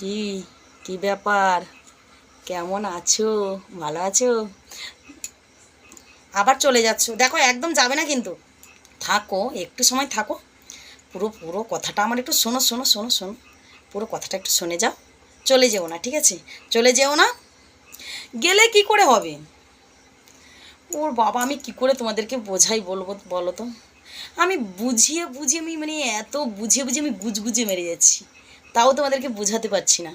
কি কি ব্যাপার? কেমন আছো? ভালো আছো? আবার চলে যাচ্ছ? দেখো, একদম যাবে না কিন্তু। থাকো, একটু সময় থাকো। পুরো পুরো কথাটা আমার একটু শোনো, শোনো, শোনো, শোনো। পুরো কথাটা একটু শুনে যাও। চলে যেও না, ঠিক আছে? চলে যেও না। গেলে কি করে হবে? ওর বাবা, আমি কি করে তোমাদেরকে বোঝাই বলবো বলো তো? আমি বুঝিয়ে বুঝিয়ে আমি মানে এত বুঝিয়ে বুঝিয়ে আমি গুজগুজে মেরে যাচ্ছি, তাও তোমাদেরকে বোঝাতে পারছি না।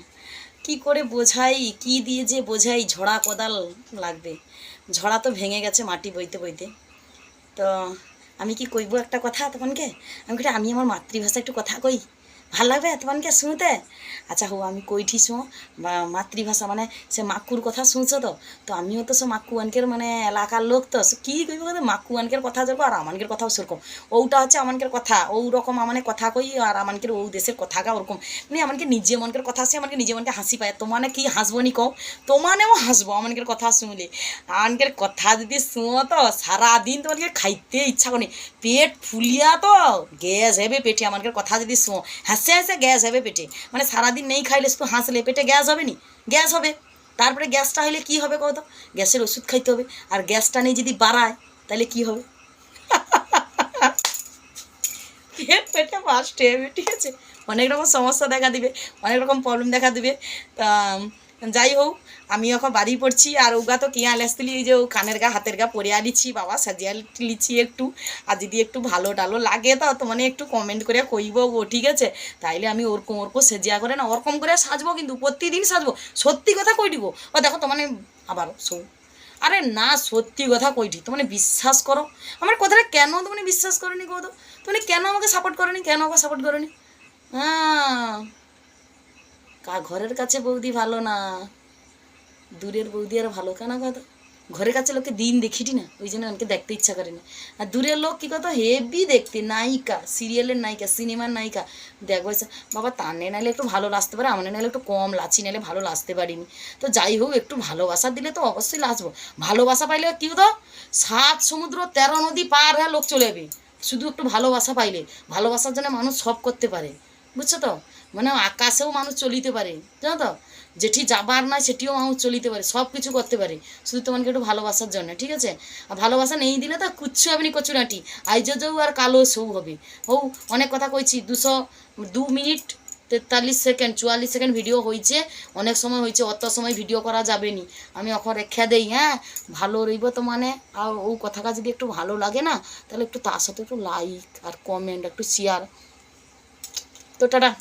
কি করে বোঝাই, কি দিয়ে যে বোঝাই, ঝড়া কোদাল লাগবে। ঝড়া তো ভেঙে গেছে মাটি বইতে বইতে। তো আমি কি কইব একটা কথা তখনকে? আমি কই আমি আমার মাতৃভাষা একটু কথা কই, ভাল লাগবে তখনকে শুনতে? আচ্ছা হো, আমি কইঠি শো মাতৃভাষা মানে সে মাকুর কথা শুনছো তো? তো আমিও তো সে মাক্কু আনকের মানে এলাকার লোক, তো কি কইব মাক্কু আনকের কথা যেরকম আর আমানকের কথাও সেরকম। ওটা হচ্ছে আমানকের কথা, ও রকম আমানে কথা কই, আর আমানকের ও দেশের কথা গা ওরকম। মানে আমানকে নিজে মনকের কথা আসে, আমাকে নিজে মনকে হাসি পায়। তোমানে কি হাসবো নি কও? তোমানেও হাসবো আমানকের কথা শুনলে। আমানকের কথা যদি শুনো তো সারাদিন তোমাকে খাইতে ইচ্ছা করে, পেট ফুলিয়া তো গ্যাস হবে পেটে। আমানকের কথা যদি শুনো, হাসে হাসে গ্যাস হবে পেটে। মানে সারাদিন নেই খাইলে শুধু হাসলে পেটে গ্যাস হবে নি? গ্যাস হবে। তারপরে গ্যাসটা হলে কি হবে কত? গ্যাসের ওষুধ খাইতে হবে। আর গ্যাসটা নিয়ে যদি বাড়ায় তাহলে কি হবে? পেট পেটে ফার্স্ট হবে, ঠিক আছে? অনেক রকম সমস্যা দেখা দিবে, অনেক রকম প্রবলেম দেখা দিবে। তা যাই হোক, আমি এখন বাড়ি পড়ছি। আর ওগা তো কিয়া লেসলি, এই যে ও কানের গা হাতের গা পরে আলিছি বাবা, সাজিয়া লিছি একটু। আর যদি একটু ভালো টালো লাগে তো মানে একটু কমেন্ট করে কইব ও, ঠিক আছে? তাইলে আমি ওরকম ওরকম সেজিয়া করে না ওরকম করে সাজবো, কিন্তু প্রতিদিন সাজবো। সত্যি কথা কই দিব। ও দেখো তো মানে আবার শো। আরে না, সত্যি কথা কইটি, তোমার বিশ্বাস করো। আমার কথাটা কেন তুমি বিশ্বাস করনি কো তো? তুমি কেন আমাকে সাপোর্ট করনি, কেন আমাকে সাপোর্ট করনি? হ্যাঁ, ঘরের কাছে বৌদি ভালো না, দূরের বৌদি আর ভালো কেন কথা? ঘরের কাছে লোককে দিন দেখিটি না, ওই জন্য আমাকে দেখতে ইচ্ছা করে না। আর দূরের লোক কী কথা, হেভি দেখতে, নায়িকা, সিরিয়ালের নায়িকা, সিনেমার নায়িকা। দেখবো বাবা, তানে নাইলে একটু ভালো লাগতে পারে, আমার নাইলে একটু কম লাচি, নাইলে ভালো লাচতে পারিনি। তো যাই হোক, একটু ভালোবাসা দিলে তো অবশ্যই লাচবো। ভালোবাসা পাইলে কী হতো, 7 সমুদ্র 13 নদী পার হয়ে লোক চলে যাবে। শুধু একটু ভালোবাসা পাইলে। ভালোবাসার জন্য মানুষ সব করতে পারে, বুঝছো তো? মানে আকাশেও মানুষ চলিতে পারে, জানো তো? যেটি যাবার নয় সেটিও মানুষ চলিতে পারে, সব কিছু করতে পারে, শুধু তোমাকে একটু ভালোবাসার জন্য, ঠিক আছে? আর ভালোবাসা নেই দিলে তো কুচ্ছু হবে নি, কচুরাটি আইজ যাও আর কালো সৌ হবে। ও অনেক কথা কইছি, 2 মিনিট 43 সেকেন্ড 44 সেকেন্ড ভিডিও হয়েছে। অনেক সময় হয়েছে, অত সময় ভিডিও করা যাবে নি। আমি এখন রেখা দেই, হ্যাঁ? ভালো রইব তো মানে। আর ও কথাটা যদি একটু ভালো লাগে না, তাহলে একটু তার সাথে একটু লাইক আর কমেন্ট একটু শেয়ার। তো টাটা।